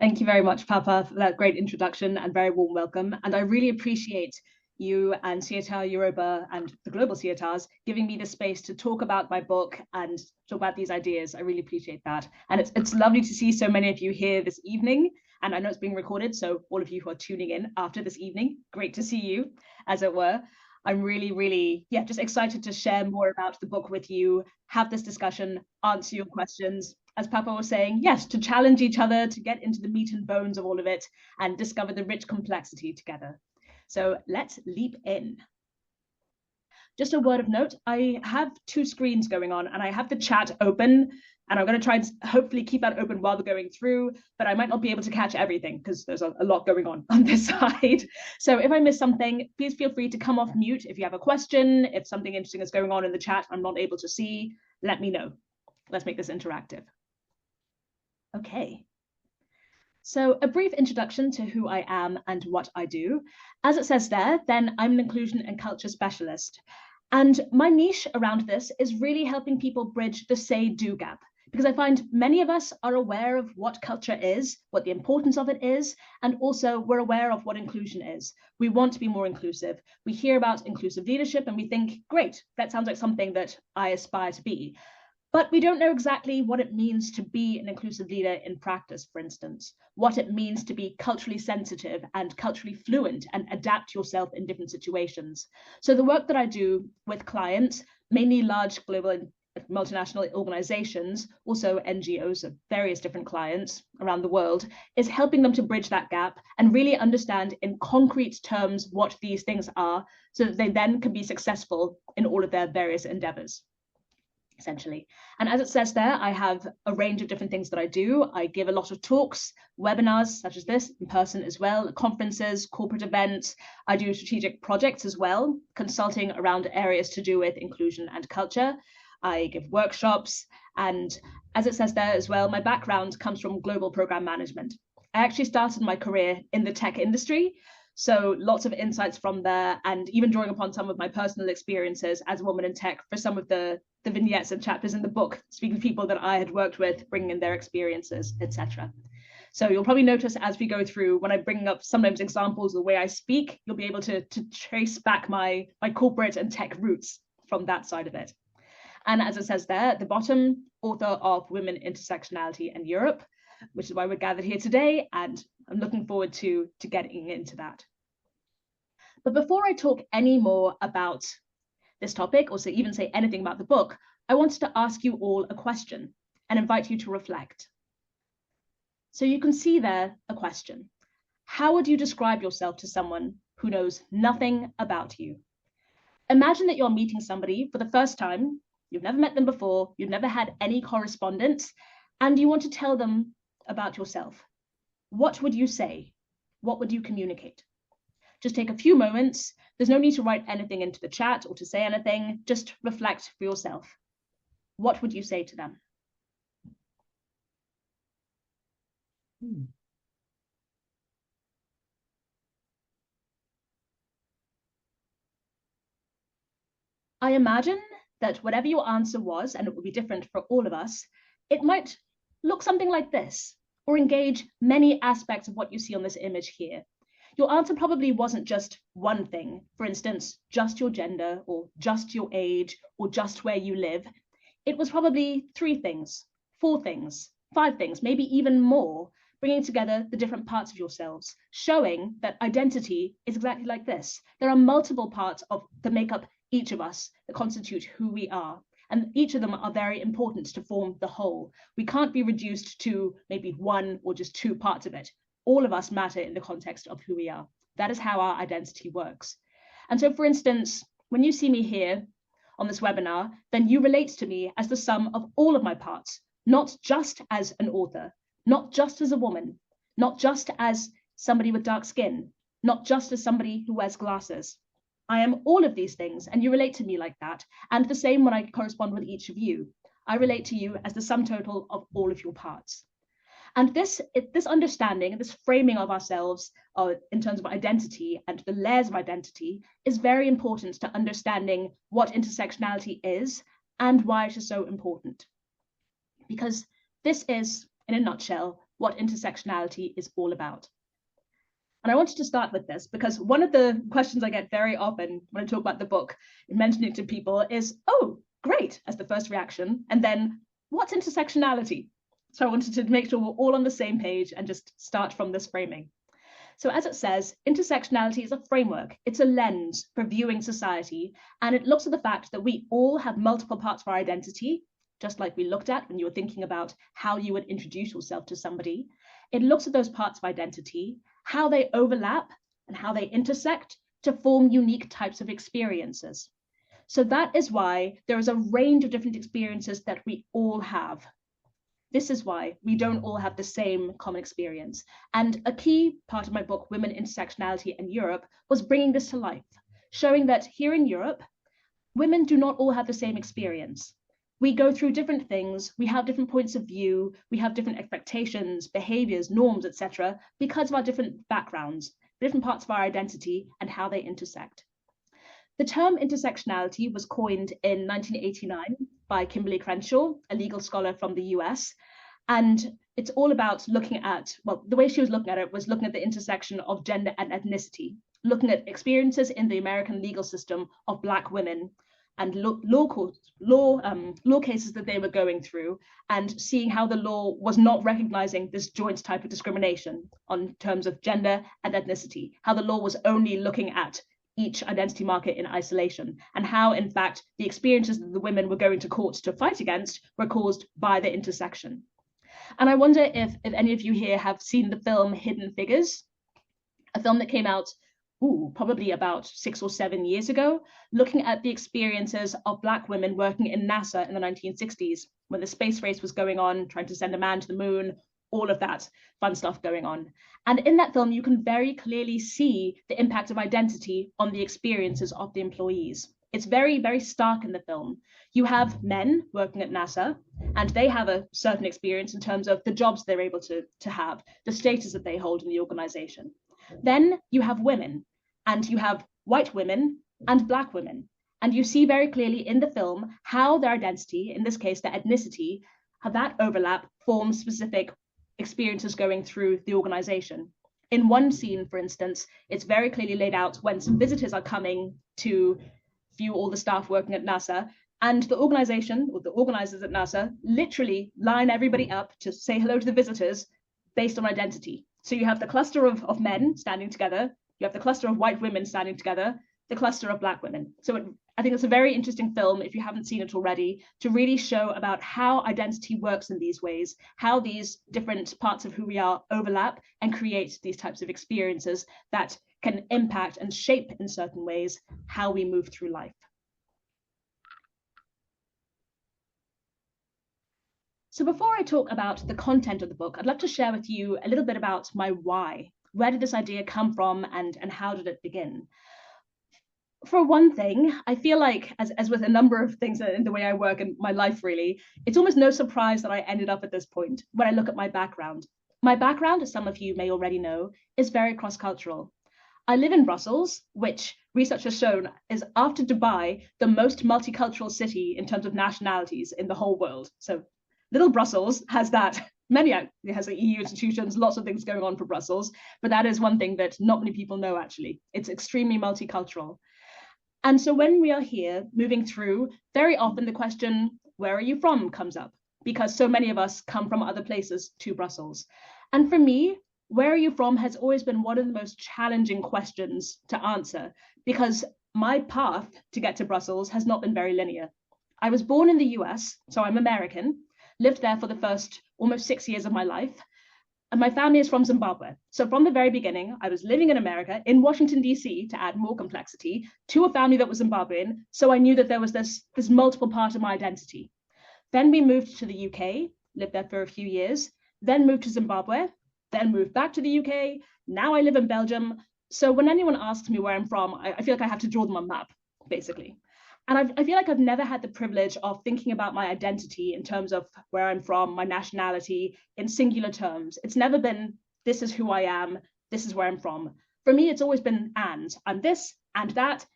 Thank you very much, Papa, for that great introduction and very warm welcome. And I really appreciate you and SIETAR Europa and the global SIETARs giving me the space to talk about my book and talk about these ideas. I really appreciate that. And it's lovely to see so many of you here this evening. And I know it's being recorded, so all of you who are tuning in after this evening, great to see you, as it were. I'm really, yeah, just excited to share more about the book with you, have this discussion, answer your questions. As Papa was saying, yes, to challenge each other, to get into the meat and bones of all of it and discover the rich complexity together. So let's leap in. Just a word of note, I have two screens going on and I have the chat open and I'm going to try and hopefully keep that open while we're going through, but I might not be able to catch everything because there's a lot going on this side. So if I miss something, please feel free to come off mute. If you have a question, if something interesting is going on in the chat I'm not able to see, let me know. Let's make this interactive. Okay. So a brief introduction to who I am and what I do. As it says there, then I'm an inclusion and culture specialist. And my niche around this is really helping people bridge the say-do gap, because I find many of us are aware of what culture is, what the importance of it is, and also we're aware of what inclusion is. We want to be more inclusive. We hear about inclusive leadership and we think, great, that sounds like something that I aspire to be. But we don't know exactly what it means to be an inclusive leader in practice, for instance, what it means to be culturally sensitive and culturally fluent and adapt yourself in different situations. So the work that I do with clients, mainly large global and multinational organizations, also NGOs of various different clients around the world, is helping them to bridge that gap and really understand in concrete terms what these things are so that they then can be successful in all of their various endeavors, essentially. And as it says there, I have a range of different things that I do. I give a lot of talks, webinars such as this, in person as well, conferences, corporate events. I do strategic projects as well, consulting around areas to do with inclusion and culture. I give workshops, and as it says there as well, my background comes from global program management. I actually started my career in the tech industry, so lots of insights from there, and even drawing upon some of my personal experiences as a woman in tech for some of the vignettes and chapters in the book, speaking to people that I had worked with, bringing in their experiences, etc. So you'll probably notice as we go through, when I bring up sometimes examples of the way I speak, you'll be able to trace back my corporate and tech roots from that side of it. And as it says there at the bottom, author of Women, Intersectionality and Europe, which is why we're gathered here today, and I'm looking forward to getting into that. But before I talk any more about this topic, or even say anything about the book, I wanted to ask you all a question and invite you to reflect. So you can see there a question. How would you describe yourself to someone who knows nothing about you? Imagine that you're meeting somebody for the first time, you've never met them before, you've never had any correspondence, and you want to tell them about yourself. What would you say? What would you communicate? Just take a few moments. There's no need to write anything into the chat or to say anything. Just reflect for yourself. What would you say to them? I imagine that whatever your answer was, and it will be different for all of us, it might look something like this, or engage many aspects of what you see on this image here. Your answer probably wasn't just one thing, for instance, just your gender, or just your age, or just where you live. It was probably 3 things, 4 things, 5 things, maybe even more, bringing together the different parts of yourselves, showing that identity is exactly like this. There are multiple parts that make up each of us, that constitute who we are. And each of them are very important to form the whole. We can't be reduced to maybe 1 or just 2 parts of it. All of us matter in the context of who we are. That is how our identity works. And so, for instance, when you see me here on this webinar, then you relate to me as the sum of all of my parts, not just as an author, not just as a woman, not just as somebody with dark skin, not just as somebody who wears glasses. I am all of these things, and you relate to me like that. And the same when I correspond with each of you. I relate to you as the sum total of all of your parts. And this understanding, this framing of ourselves in terms of identity and the layers of identity is very important to understanding what intersectionality is and why it is so important. Because this is, in a nutshell, what intersectionality is all about. And I wanted to start with this because one of the questions I get very often when I talk about the book, mentioning it to people is, oh, great, as the first reaction. And then what's intersectionality? So I wanted to make sure we're all on the same page and just start from this framing. So as it says, intersectionality is a framework. It's a lens for viewing society. And it looks at the fact that we all have multiple parts of our identity, just like we looked at when you were thinking about how you would introduce yourself to somebody. It looks at those parts of identity, how they overlap and how they intersect to form unique types of experiences. So that is why there is a range of different experiences that we all have. This is why we don't all have the same common experience. And a key part of my book, Women, Intersectionality in Europe, was bringing this to life, showing that here in Europe, women do not all have the same experience. We go through different things, we have different points of view, we have different expectations, behaviors, norms, etc., because of our different backgrounds, different parts of our identity and how they intersect. The term intersectionality was coined in 1989 by Kimberly Crenshaw, a legal scholar from the US. And it's all about looking at, well, the way she was looking at it was looking at the intersection of gender and ethnicity, looking at experiences in the American legal system of Black women and law cases that they were going through and seeing how the law was not recognizing this joint type of discrimination on terms of gender and ethnicity, how the law was only looking at each identity market in isolation, and how, in fact, the experiences that the women were going to court to fight against were caused by the intersection. And I wonder if any of you here have seen the film Hidden Figures, a film that came out probably about 6 or 7 years ago, looking at the experiences of Black women working in NASA in the 1960s, when the space race was going on, trying to send a man to the moon, all of that fun stuff going on. And in that film, you can very clearly see the impact of identity on the experiences of the employees. It's very, very stark in the film. You have men working at NASA, and they have a certain experience in terms of the jobs they're able to have, the status that they hold in the organization. Then you have women, and you have white women and Black women. And you see very clearly in the film how their identity, in this case, their ethnicity, how that overlap forms specific experiences going through the organization. In one scene, for instance, it's very clearly laid out when some visitors are coming to view all the staff working at NASA, and the organization, or the organizers at NASA, literally line everybody up to say hello to the visitors based on identity. So you have the cluster of men standing together, you have the cluster of white women standing together, the cluster of Black women. So I think it's a very interesting film, if you haven't seen it already, to really show about how identity works in these ways, how these different parts of who we are overlap and create these types of experiences that can impact and shape in certain ways how we move through life. So before I talk about the content of the book, I'd love to share with you a little bit about my why. Where did this idea come from and how did it begin? For one thing, I feel like, as with a number of things in the way I work in my life, really, it's almost no surprise that I ended up at this point when I look at my background. My background, as some of you may already know, is very cross-cultural. I live in Brussels, which research has shown is, after Dubai, the most multicultural city in terms of nationalities in the whole world. So little Brussels has that. It has EU institutions, lots of things going on for Brussels, but that is one thing that not many people know, actually. It's extremely multicultural. And so when we are here moving through, very often the question, where are you from, comes up, because so many of us come from other places to Brussels. And for me, where are you from has always been one of the most challenging questions to answer, because my path to get to Brussels has not been very linear. I was born in the US, so I'm American, lived there for the first almost 6 years of my life. And my family is from Zimbabwe. So from the very beginning, I was living in America, in Washington, D.C., to add more complexity, to a family that was Zimbabwean. So I knew that there was this multiple part of my identity. Then we moved to the UK, lived there for a few years, then moved to Zimbabwe, then moved back to the UK. Now I live in Belgium. So when anyone asks me where I'm from, I feel like I have to draw them a map, basically. And I feel like I've never had the privilege of thinking about my identity in terms of where I'm from, my nationality, in singular terms. It's never been, this is who I am, this is where I'm from. For me, it's always been and. I'm this, and that,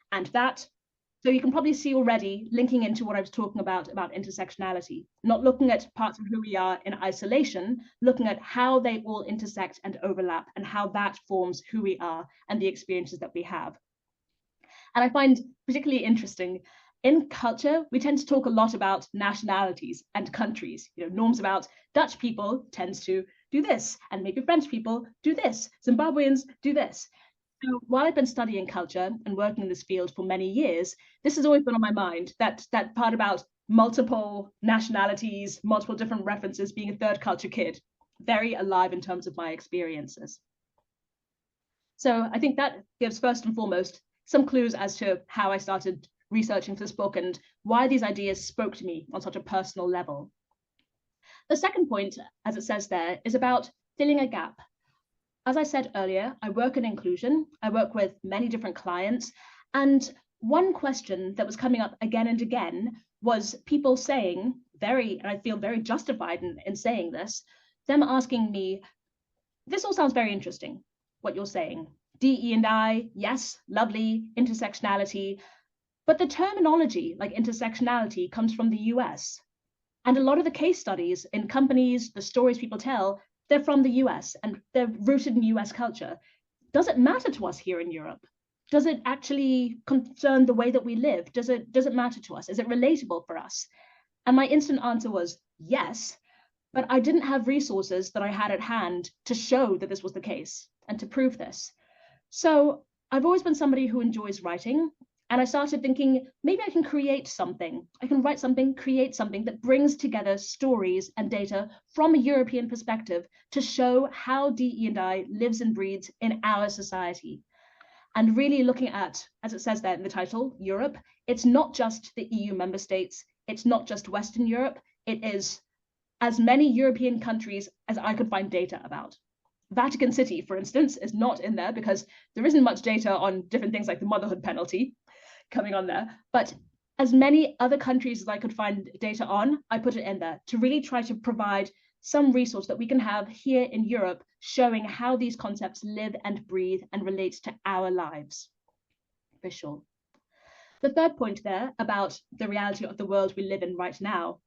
So you can probably see already, linking into what I was talking about intersectionality, not looking at parts of who we are in isolation, looking at how they all intersect and overlap and how that forms who we are and the experiences that we have. And I find particularly interesting, in culture, we tend to talk a lot about nationalities and countries. Norms about Dutch people tends to do this, and maybe French people do this, Zimbabweans do this. So while I've been studying culture and working in this field for many years, this has always been on my mind, that part about multiple nationalities, multiple different references, being a third culture kid, very alive in terms of my experiences. So I think that gives, first and foremost, some clues as to how I started researching for this book and why these ideas spoke to me on such a personal level. The second point, as it says there, is about filling a gap. As I said earlier, I work in inclusion. I work with many different clients. And one question that was coming up again and again was people saying, and I feel very justified in saying this, them asking me, this all sounds very interesting, what you're saying. DE&I, yes, lovely, intersectionality. But the terminology like intersectionality comes from the US. And a lot of the case studies in companies, the stories people tell, they're from the US and they're rooted in US culture. Does it matter to us here in Europe? Does it actually concern the way that we live? Does it matter to us? Is it relatable for us? And my instant answer was yes, but I didn't have resources that I had at hand to show that this was the case and to prove this. So I've always been somebody who enjoys writing. And I started thinking, maybe I can create something. I can write something, create something that brings together stories and data from a European perspective to show how DE&I lives and breathes in our society. And really looking at, as it says there in the title, Europe, it's not just the EU member states, it's not just Western Europe, it is as many European countries as I could find data about. Vatican City, for instance, is not in there because there isn't much data on different things like the motherhood penalty coming on there, but as many other countries as I could find data on, I put it in there to really try to provide some resource that we can have here in Europe showing how these concepts live and breathe and relate to our lives, for sure. The third point there about the reality of the world we live in right now.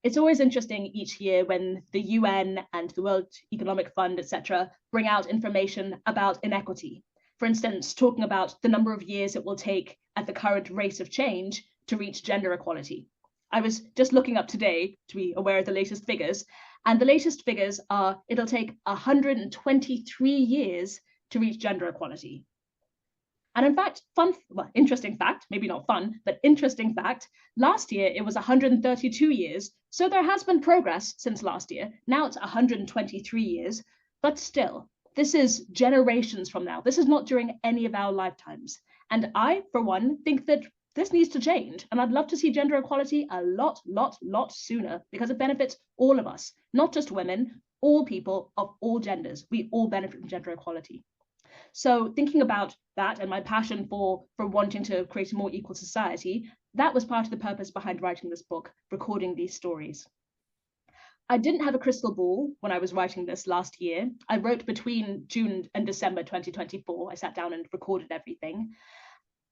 It's always interesting each year when the UN and the World Economic Fund, etc., bring out information about inequity. For instance, talking about the number of years it will take at the current rate of change to reach gender equality. I was just looking up today to be aware of the latest figures, and the latest figures are it'll take 123 years to reach gender equality. And in fact, interesting fact, maybe not fun, but interesting fact, last year it was 132 years. So there has been progress since last year. Now it's 123 years, but still, this is generations from now. This is not during any of our lifetimes. And I, for one, think that this needs to change. And I'd love to see gender equality a lot sooner because it benefits all of us, not just women, all people of all genders. We all benefit from gender equality. So thinking about that and my passion for wanting to create a more equal society, that was part of the purpose behind writing this book, recording these stories. I didn't have a crystal ball when I was writing this last year. I wrote between June and December 2024. I sat down and recorded everything.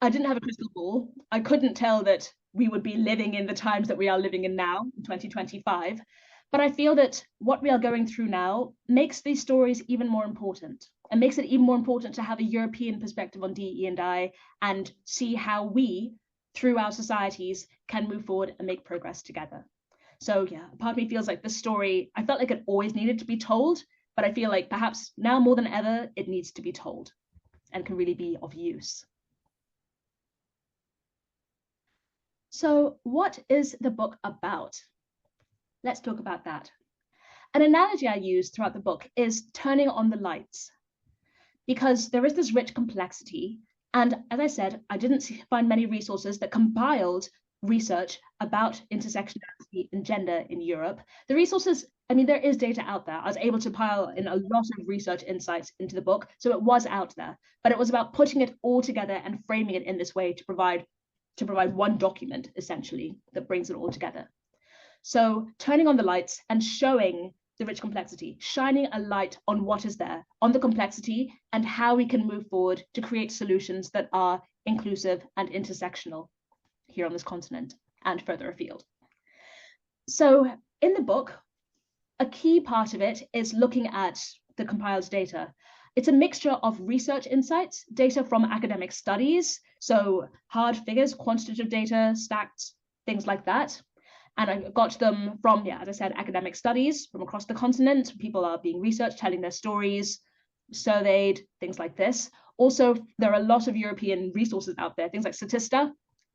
I didn't have a crystal ball. I couldn't tell that we would be living in the times that we are living in now, in 2025. But I feel that what we are going through now makes these stories even more important and makes it even more important to have a European perspective on DE&I and see how we, through our societies, can move forward and make progress together. So yeah, part of me feels like this story, I felt like it always needed to be told, but I feel like perhaps now more than ever, it needs to be told and can really be of use. So what is the book about? Let's talk about that. An analogy I use throughout the book is turning on the lights, because there is this rich complexity. And as I said, I didn't find many resources that compiled research about intersectionality and gender in Europe. The resources, I mean, there is data out there. I was able to pile in a lot of research insights into the book, so it was out there, but it was about putting it all together and framing it in this way to provide one document, essentially, that brings it all together. So turning on the lights and showing the rich complexity, shining a light on what is there, on the complexity, and how we can move forward to create solutions that are inclusive, and intersectional here on this continent and further afield. So in the book, a key part of it is looking at the compiled data. It's a mixture of research insights, data from academic studies, so hard figures, quantitative data, stacked, things like that. And I got them from, as I said, academic studies from across the continent. People are being researched, telling their stories, surveyed, things like this. Also, there are a lot of European resources out there, things like Statista,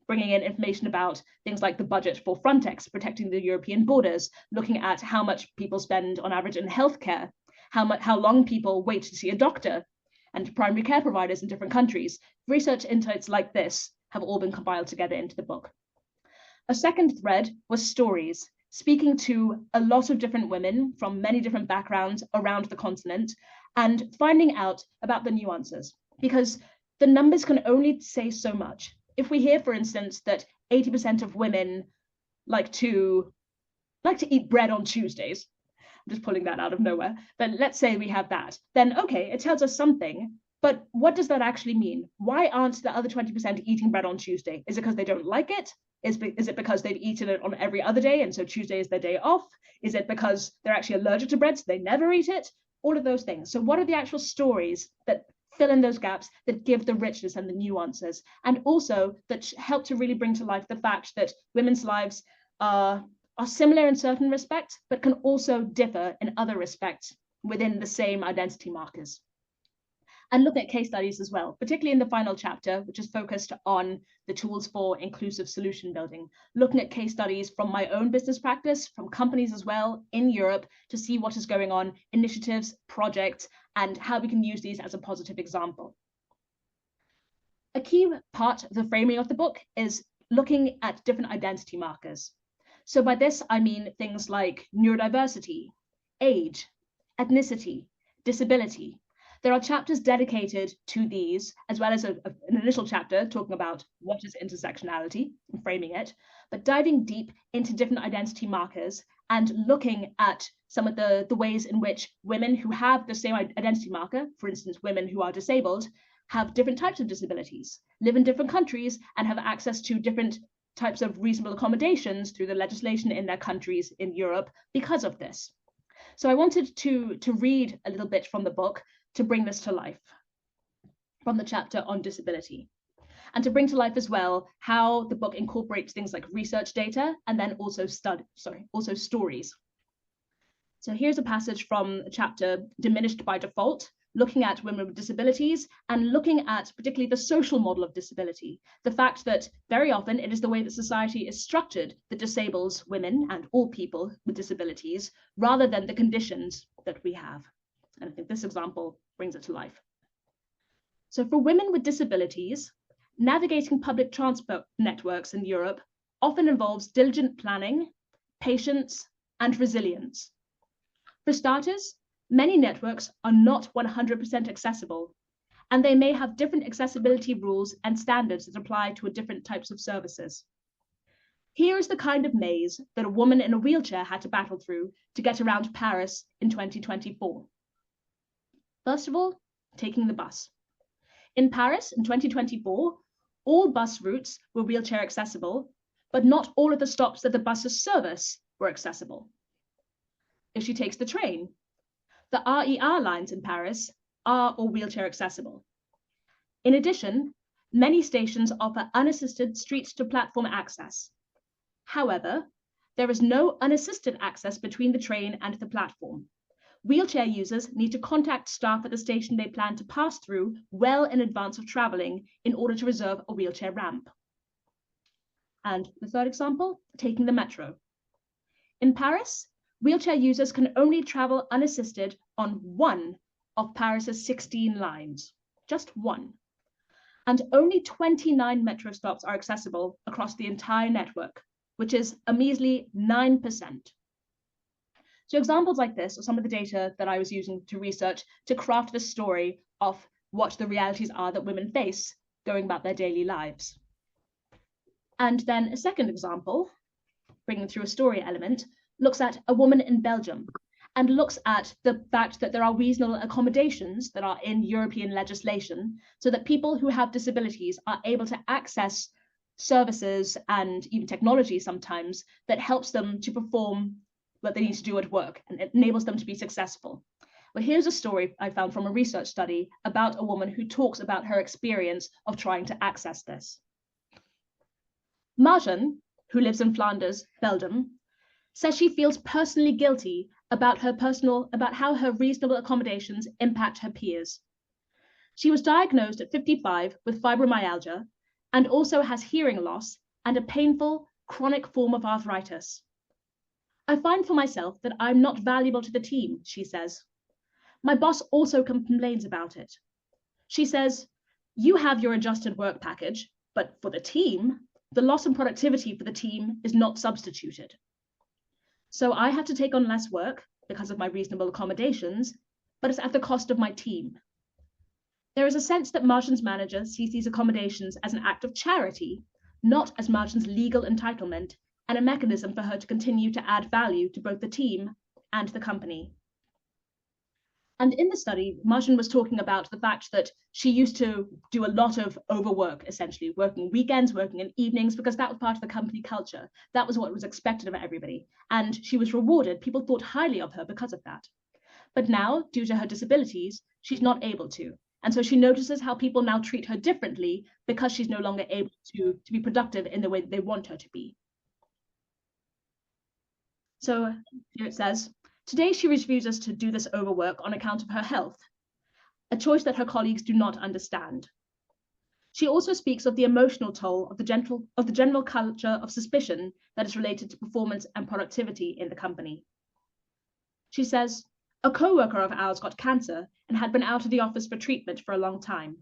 bringing in information about things like the budget for Frontex, protecting the European borders, looking at how much people spend on average in healthcare, how long people wait to see a doctor, and primary care providers in different countries. Research insights like this have all been compiled together into the book. A second thread was stories, speaking to a lot of different women from many different backgrounds around the continent and finding out about the nuances, because the numbers can only say so much. If we hear, for instance, that 80% of women like to eat bread on Tuesdays, I'm just pulling that out of nowhere, but let's say we have that, then okay, it tells us something, but what does that actually mean? Why aren't the other 20% eating bread on Tuesday? Is it because they don't like it? Is it because they've eaten it on every other day and so Tuesday is their day off? Is it because they're actually allergic to bread so they never eat it? All of those things. So what are the actual stories that fill in those gaps, that give the richness and the nuances, and also that help to really bring to life the fact that women's lives are similar in certain respects, but can also differ in other respects within the same identity markers. And look at case studies as well, particularly in the final chapter, which is focused on the tools for inclusive solution building, looking at case studies from my own business practice, from companies as well in Europe, to see what is going on, initiatives, projects, and how we can use these as a positive example. A key part of the framing of the book is looking at different identity markers. So by this, I mean things like neurodiversity, age, ethnicity, disability. There are chapters dedicated to these, as well as an initial chapter talking about what is intersectionality and framing it, but diving deep into different identity markers and looking at some of the ways in which women who have the same identity marker, for instance, women who are disabled, have different types of disabilities, live in different countries, and have access to different types of reasonable accommodations through the legislation in their countries in Europe because of this. So I wanted to read a little bit from the book to bring this to life, from the chapter on disability, and to bring to life as well how the book incorporates things like research data and then also stories. So here's a passage from a chapter, Diminished by Default, looking at women with disabilities and looking at particularly the social model of disability, the fact that very often it is the way that society is structured that disables women and all people with disabilities rather than the conditions that we have. And I think this example brings it to life. So for women with disabilities, navigating public transport networks in Europe often involves diligent planning, patience, and resilience. For starters, many networks are not 100% accessible, and they may have different accessibility rules and standards that apply to different types of services. Here is the kind of maze that a woman in a wheelchair had to battle through to get around Paris in 2024. First of all, taking the bus. In Paris in 2024, all bus routes were wheelchair accessible, but not all of the stops that the buses service were accessible. If she takes the train, the RER lines in Paris are all wheelchair accessible. In addition, many stations offer unassisted street-to-platform access. However, there is no unassisted access between the train and the platform. Wheelchair users need to contact staff at the station they plan to pass through well in advance of traveling in order to reserve a wheelchair ramp. And the third example, taking the metro. In Paris, wheelchair users can only travel unassisted on one of Paris's 16 lines, just one. And only 29 metro stops are accessible across the entire network, which is a measly 9%. So examples like this are some of the data that I was using to research to craft the story of what the realities are that women face going about their daily lives. And then a second example, bringing through a story element, looks at a woman in Belgium and looks at the fact that there are reasonable accommodations that are in European legislation so that people who have disabilities are able to access services and even technology sometimes that helps them to perform what they need to do at work, and it enables them to be successful. Well, here's a story I found from a research study about a woman who talks about her experience of trying to access this. Marjan, who lives in Flanders, Belgium, says she feels personally guilty about how her reasonable accommodations impact her peers. She was diagnosed at 55 with fibromyalgia and also has hearing loss and a painful, chronic form of arthritis. I find for myself that I'm not valuable to the team, she says. My boss also complains about it. She says, you have your adjusted work package, but for the team, the loss in productivity for the team is not substituted. So I have to take on less work because of my reasonable accommodations, but it's at the cost of my team. There is a sense that Marjan's manager sees these accommodations as an act of charity, not as Marjan's legal entitlement and a mechanism for her to continue to add value to both the team and the company. And in the study, Marjan was talking about the fact that she used to do a lot of overwork, essentially, working weekends, working in evenings, because that was part of the company culture. That was what was expected of everybody. And she was rewarded. People thought highly of her because of that. But now, due to her disabilities, she's not able to. And so she notices how people now treat her differently because she's no longer able to be productive in the way they want her to be. So here it says, today she refuses to do this overwork on account of her health, a choice that her colleagues do not understand. She also speaks of the emotional toll of the general culture of suspicion that is related to performance and productivity in the company. She says, a co-worker of ours got cancer and had been out of the office for treatment for a long time.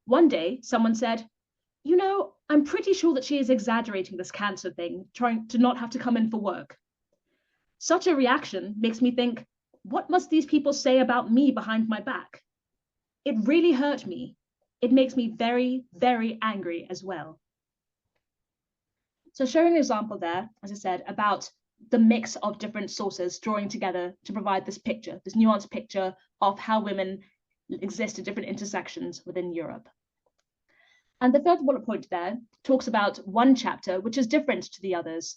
One day, someone said, you know, I'm pretty sure that she is exaggerating this cancer thing, trying to not have to come in for work. Such a reaction makes me think, what must these people say about me behind my back? It really hurt me. It makes me very, very angry as well. So showing an example there, as I said, about the mix of different sources drawing together to provide this picture, this nuanced picture of how women exist at different intersections within Europe. And the third bullet point there talks about one chapter, which is different to the others.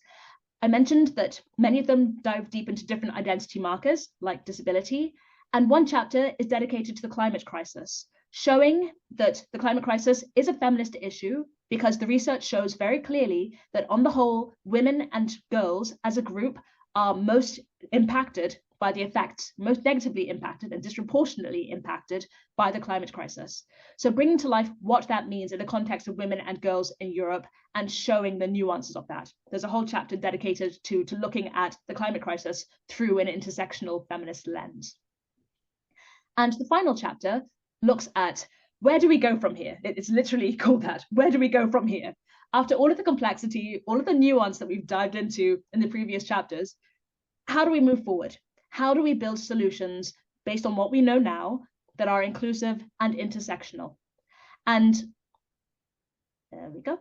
I mentioned that many of them dive deep into different identity markers, like disability, and one chapter is dedicated to the climate crisis, showing that the climate crisis is a feminist issue because the research shows very clearly that on the whole, women and girls as a group are most impacted by the effects, most negatively impacted and disproportionately impacted by the climate crisis. So bringing to life what that means in the context of women and girls in Europe and showing the nuances of that. There's a whole chapter dedicated to looking at the climate crisis through an intersectional feminist lens. And the final chapter looks at where do we go from here? It's literally called that. Where do we go from here? After all of the complexity, all of the nuance that we've dived into in the previous chapters, how do we move forward? How do we build solutions based on what we know now that are inclusive and intersectional? And there we go.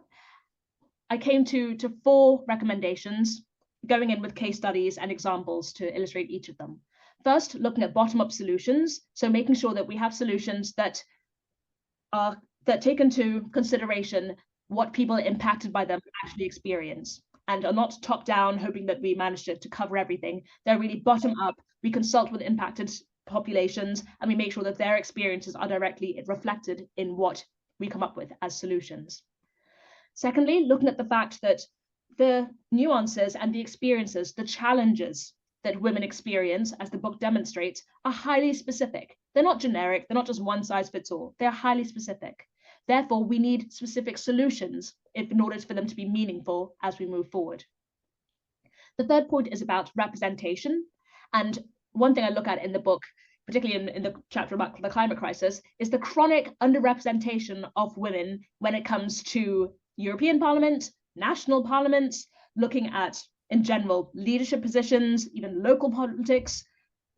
I came to 4 recommendations, going in with case studies and examples to illustrate each of them. First, looking at bottom-up solutions, so making sure that we have solutions that take into consideration what people impacted by them actually experience, and are not top-down, hoping that we manage to cover everything. They're really bottom-up. We consult with impacted populations, and we make sure that their experiences are directly reflected in what we come up with as solutions. Secondly, looking at the fact that the nuances and the experiences, the challenges that women experience, as the book demonstrates, are highly specific. They're not generic, they're not just one size fits all, they're highly specific. Therefore, we need specific solutions in order for them to be meaningful as we move forward. The third point is about representation. And one thing I look at in the book, particularly in the chapter about the climate crisis, is the chronic underrepresentation of women when it comes to European Parliament, national parliaments, looking at, in general, leadership positions, even local politics,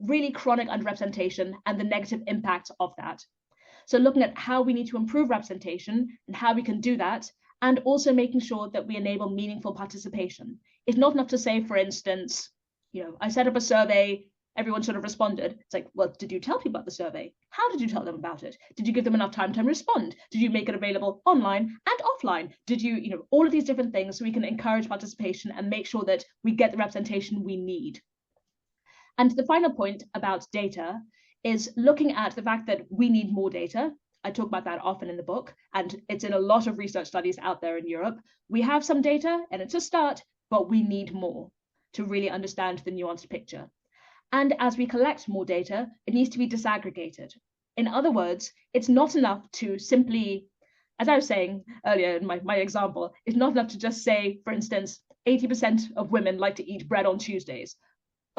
really chronic underrepresentation and the negative impact of that. So looking at how we need to improve representation and how we can do that, and also making sure that we enable meaningful participation. It's not enough to say, for instance, I set up a survey, everyone sort of responded. It's like, well, did you tell people about the survey? How did you tell them about it? Did you give them enough time to respond? Did you make it available online and offline? Did you, all of these different things so we can encourage participation and make sure that we get the representation we need. And the final point about data is looking at the fact that we need more data. I talk about that often in the book, and it's in a lot of research studies out there in Europe. We have some data, and it's a start, but we need more to really understand the nuanced picture. And as we collect more data, it needs to be disaggregated. In other words, it's not enough to simply, as I was saying earlier in my example, it's not enough to just say, for instance, 80% of women like to eat bread on Tuesdays.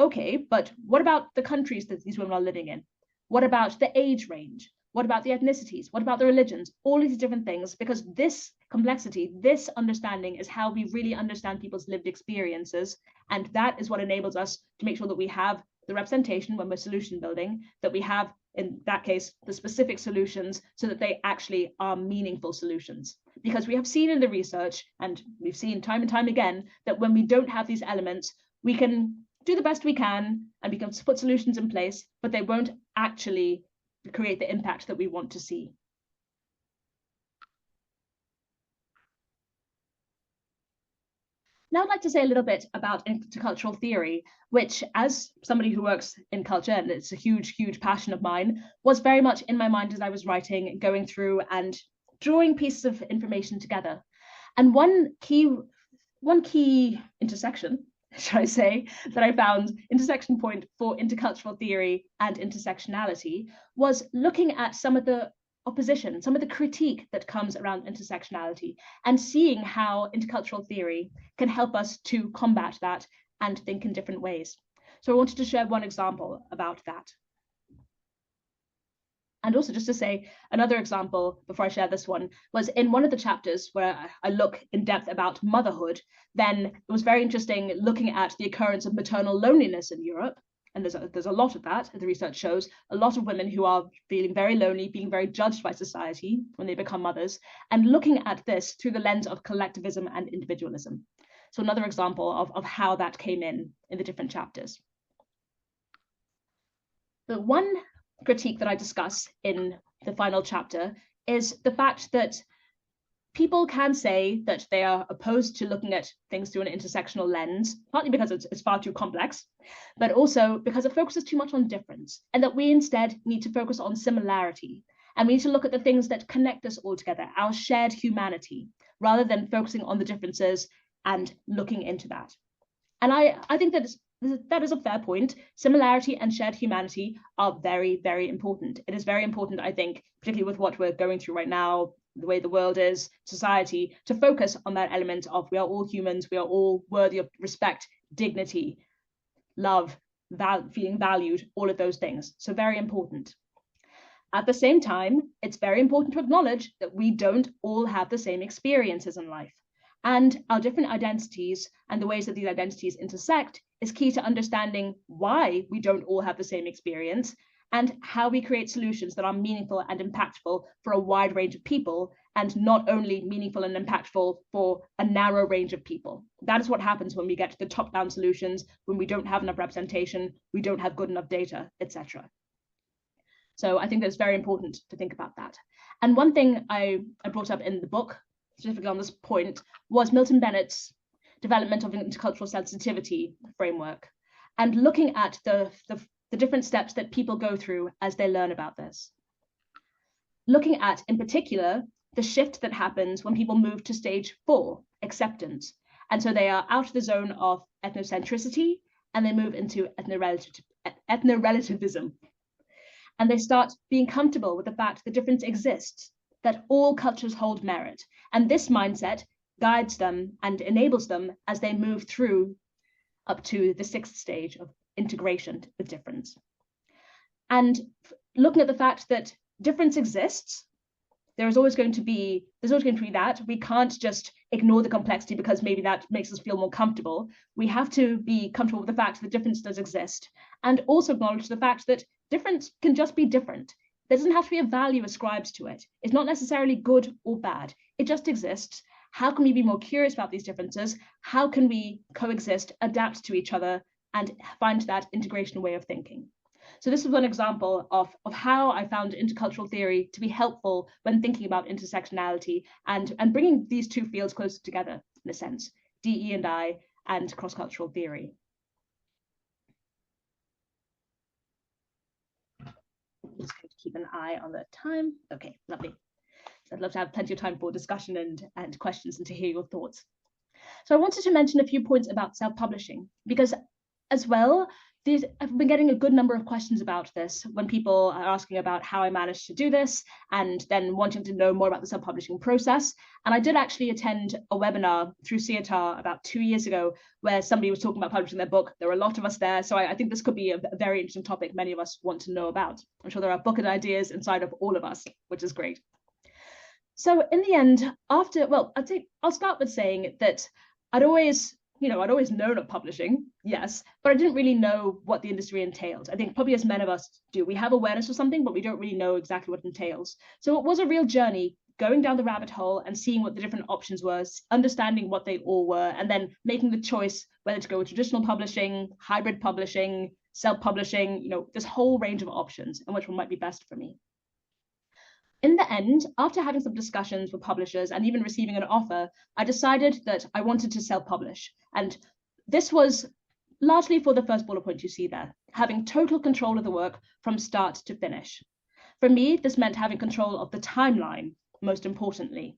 Okay, but what about the countries that these women are living in? What about the age range? What about the ethnicities? What about the religions? All of these different things, because this complexity, this understanding is how we really understand people's lived experiences. And that is what enables us to make sure that we have the representation when we're solution building, that we have, in that case, the specific solutions so that they actually are meaningful solutions. Because we have seen in the research, and we've seen time and time again, that when we don't have these elements, we can do the best we can and we can put solutions in place, but they won't actually create the impact that we want to see. Now I'd like to say a little bit about intercultural theory, which, as somebody who works in culture, and it's a huge, huge passion of mine, was very much in my mind as I was writing, going through and drawing pieces of information together. And one key intersection, should I say, that I found, intersection point for intercultural theory and intersectionality, was looking at some of the opposition, some of the critique that comes around intersectionality, and seeing how intercultural theory can help us to combat that and think in different ways. So I wanted to share one example about that. And also just to say, another example before I share this one was in one of the chapters where I look in depth about motherhood, then it was very interesting looking at the occurrence of maternal loneliness in Europe. And there's a lot of that, the research shows, a lot of women who are feeling very lonely, being very judged by society when they become mothers, and looking at this through the lens of collectivism and individualism. So another example of how that came in the different chapters. The one critique that I discuss in the final chapter is the fact that people can say that they are opposed to looking at things through an intersectional lens, partly because it's far too complex, but also because it focuses too much on difference, and that we instead need to focus on similarity. And we need to look at the things that connect us all together, our shared humanity, rather than focusing on the differences and looking into that. And I think that is a fair point. Similarity and shared humanity are very, very important. It is very important, I think, particularly with what we're going through right now, the way the world is, society, to focus on that element of we are all humans, we are all worthy of respect, dignity, love, feeling valued, all of those things. So very important. At the same time, it's very important to acknowledge that we don't all have the same experiences in life. And our different identities and the ways that these identities intersect is key to understanding why we don't all have the same experience and how we create solutions that are meaningful and impactful for a wide range of people, and not only meaningful and impactful for a narrow range of people. That is what happens when we get to the top-down solutions, when we don't have enough representation, we don't have good enough data, etc. So I think that it's very important to think about that. And one thing I brought up in the book, specifically on this point, was Milton Bennett's development of an intercultural sensitivity framework, and looking at the different steps that people go through as they learn about this. Looking at, in particular, the shift that happens when people move to stage 4, acceptance. And so they are out of the zone of ethnocentricity and they move into ethnorelativism. And they start being comfortable with the fact that difference exists, that all cultures hold merit. And this mindset guides them and enables them as they move through up to the 6th stage of integration with difference. And looking at the fact that difference exists, there's always going to be that. We can't just ignore the complexity because maybe that makes us feel more comfortable. We have to be comfortable with the fact that difference does exist, and also acknowledge the fact that difference can just be different. There doesn't have to be a value ascribed to it. It's not necessarily good or bad. It just exists. How can we be more curious about these differences? How can we coexist, adapt to each other, and find that integration way of thinking. So this is one example of how I found intercultural theory to be helpful when thinking about intersectionality and bringing these two fields closer together, in a sense, DE&I and cross-cultural theory. I'm just going to keep an eye on the time. Okay, lovely. So I'd love to have plenty of time for discussion and questions and to hear your thoughts. So I wanted to mention a few points about self-publishing, because as well, I've been getting a good number of questions about this when people are asking about how I managed to do this and then wanting to know more about the self-publishing process. And I did actually attend a webinar through SIETAR about 2 years ago where somebody was talking about publishing their book. There were a lot of us there. So I think this could be a very interesting topic many of us want to know about. I'm sure there are book ideas inside of all of us, which is great. So in the end, I'll start with saying that I'd always known of publishing, yes, but I didn't really know what the industry entailed. I think probably as many of us do, we have awareness of something, but we don't really know exactly what it entails. So it was a real journey going down the rabbit hole and seeing what the different options were, understanding what they all were, and then making the choice whether to go with traditional publishing, hybrid publishing, self-publishing, this whole range of options and which one might be best for me. In the end, after having some discussions with publishers and even receiving an offer, I decided that I wanted to self-publish. And this was largely for the first bullet point you see there, having total control of the work from start to finish. For me, this meant having control of the timeline, most importantly,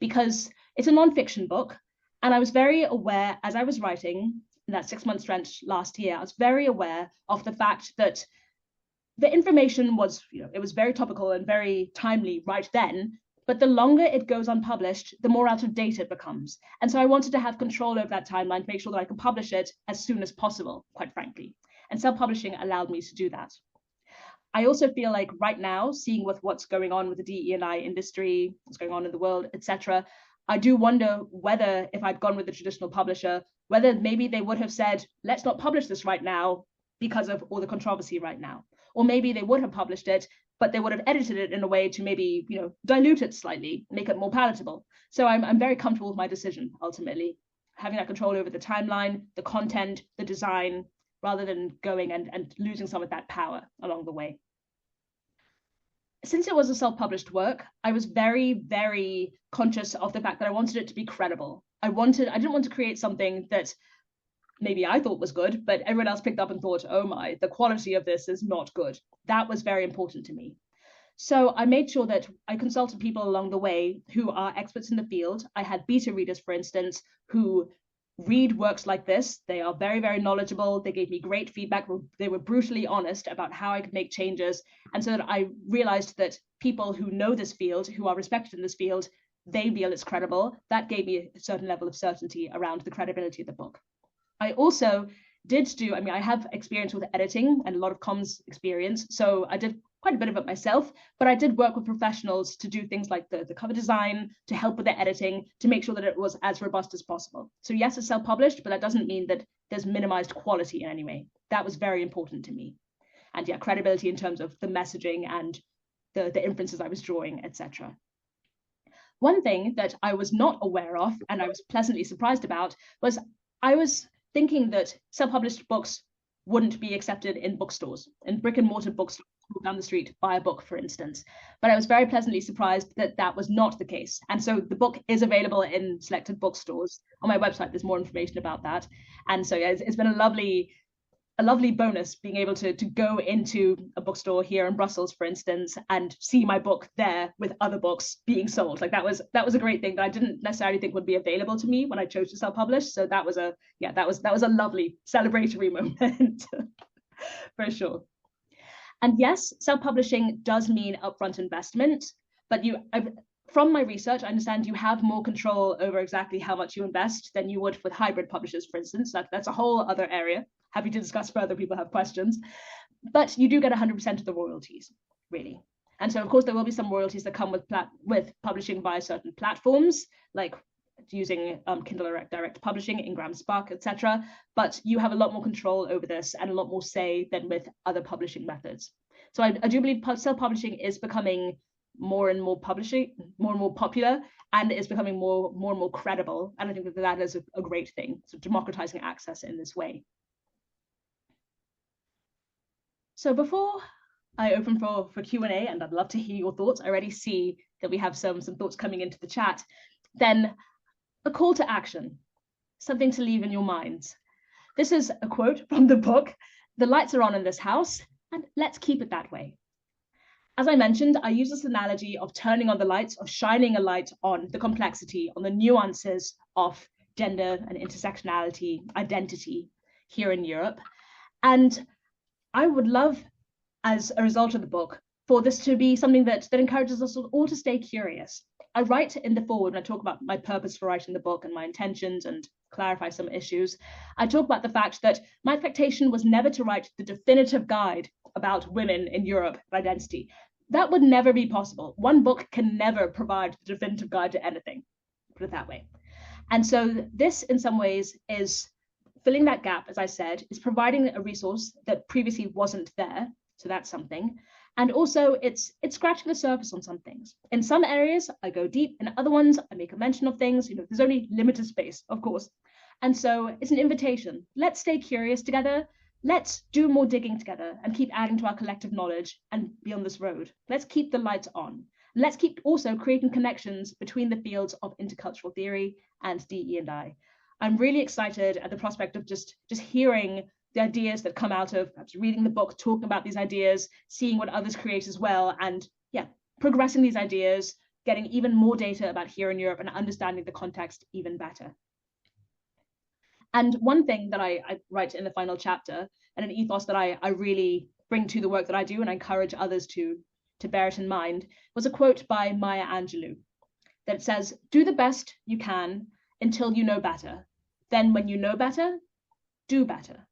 because it's a nonfiction book. And I was very aware as I was writing in that 6-month stretch last year, I was very aware of the fact that the information was, it was very topical and very timely right then, but the longer it goes unpublished, the more out of date it becomes. And so I wanted to have control over that timeline to make sure that I could publish it as soon as possible, quite frankly. And self-publishing allowed me to do that. I also feel like right now, seeing with what's going on with the DE&I industry, what's going on in the world, etc., I do wonder whether if I'd gone with the traditional publisher, whether maybe they would have said, let's not publish this right now because of all the controversy right now. Or maybe they would have published it, but they would have edited it in a way to maybe, dilute it slightly, make it more palatable. So I'm very comfortable with my decision, ultimately, having that control over the timeline, the content, the design, rather than going and losing some of that power along the way. Since it was a self-published work, I was very, very conscious of the fact that I wanted it to be credible. I didn't want to create something that maybe I thought was good, but everyone else picked up and thought, oh my, the quality of this is not good. That was very important to me. So I made sure that I consulted people along the way who are experts in the field. I had beta readers, for instance, who read works like this. They are very, very knowledgeable. They gave me great feedback. They were brutally honest about how I could make changes. And so that I realized that people who know this field, who are respected in this field, they feel it's credible. That gave me a certain level of certainty around the credibility of the book. I also I have experience with editing and a lot of comms experience. So I did quite a bit of it myself, but I did work with professionals to do things like the cover design, to help with the editing, to make sure that it was as robust as possible. So yes, it's self-published, but that doesn't mean that there's minimized quality in any way. That was very important to me. And yeah, credibility in terms of the messaging and the inferences I was drawing, etc. One thing that I was not aware of, and I was pleasantly surprised about, was I was thinking that self-published books wouldn't be accepted in bookstores, in brick and mortar bookstores down the street, buy a book, for instance. But I was very pleasantly surprised that that was not the case. And so the book is available in selected bookstores. On my website, there's more information about that. And so yeah, it's been a lovely bonus being able to go into a bookstore here in Brussels, for instance, and see my book there with other books being sold. Like that was a great thing that I didn't necessarily think would be available to me when I chose to self-publish. So that was a lovely celebratory moment for sure. And yes, self-publishing does mean upfront investment, but from my research, I understand you have more control over exactly how much you invest than you would with hybrid publishers, for instance. That's a whole other area. Happy to discuss further if people have questions. But you do get 100% of the royalties, really. And so, of course, there will be some royalties that come with publishing via certain platforms, like using Kindle Direct Publishing, Ingram Spark, etc. But you have a lot more control over this and a lot more say than with other publishing methods. So I do believe self-publishing is becoming more and more popular, and is becoming more and more credible. And I think that is a great thing. So democratizing access in this way. So before I open for Q&A, and I'd love to hear your thoughts, I already see that we have some thoughts coming into the chat, then a call to action, something to leave in your minds. This is a quote from the book, "The lights are on in this house, and let's keep it that way." As I mentioned, I use this analogy of turning on the lights, of shining a light on the complexity, on the nuances of gender and intersectionality, identity here in Europe. And I would love, as a result of the book, for this to be something that encourages us all to stay curious. I write in the foreword when I talk about my purpose for writing the book and my intentions and clarify some issues. I talk about the fact that my expectation was never to write the definitive guide about women in Europe and identity. That would never be possible. One book can never provide the definitive guide to anything, put it that way. And so this, in some ways, is filling that gap, as I said, is providing a resource that previously wasn't there. So that's something. And also it's scratching the surface on some things. In some areas, I go deep. In other ones, I make a mention of things. There's only limited space, of course. And so it's an invitation. Let's stay curious together. Let's do more digging together and keep adding to our collective knowledge and be on this road. Let's keep the lights on. Let's keep also creating connections between the fields of intercultural theory and DE&I. I'm really excited at the prospect of just hearing the ideas that come out of perhaps reading the book, talking about these ideas, seeing what others create as well, and progressing these ideas, getting even more data about here in Europe and understanding the context even better. And one thing that I write in the final chapter, and an ethos that I really bring to the work that I do and I encourage others to bear it in mind, was a quote by Maya Angelou that says, "Do the best you can until you know better. Then when you know better, do better."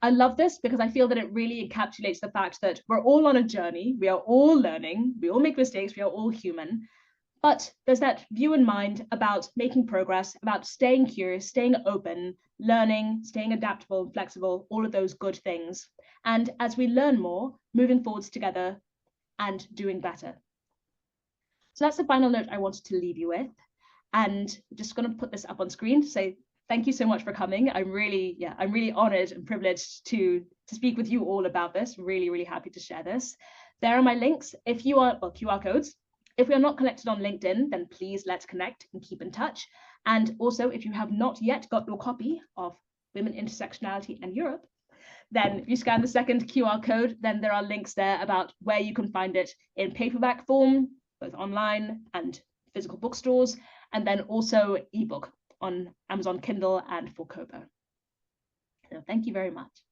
I love this because I feel that it really encapsulates the fact that we're all on a journey, we are all learning, we all make mistakes, we are all human, but there's that view in mind about making progress, about staying curious, staying open, learning, staying adaptable, flexible, all of those good things. And as we learn more, moving forwards together and doing better. So that's the final note I wanted to leave you with. And I'm just going to put this up on screen to say thank you so much for coming. I'm really honored and privileged to speak with you all about this. Really, really happy to share this. There are my links. If you are, well, QR codes. If we are not connected on LinkedIn, then please let's connect and keep in touch. And also, if you have not yet got your copy of Women, Intersectionality and Europe, then if you scan the second QR code, then there are links there about where you can find it in paperback form, both online and physical bookstores, and then also ebook on Amazon Kindle and for Kobo. So thank you very much.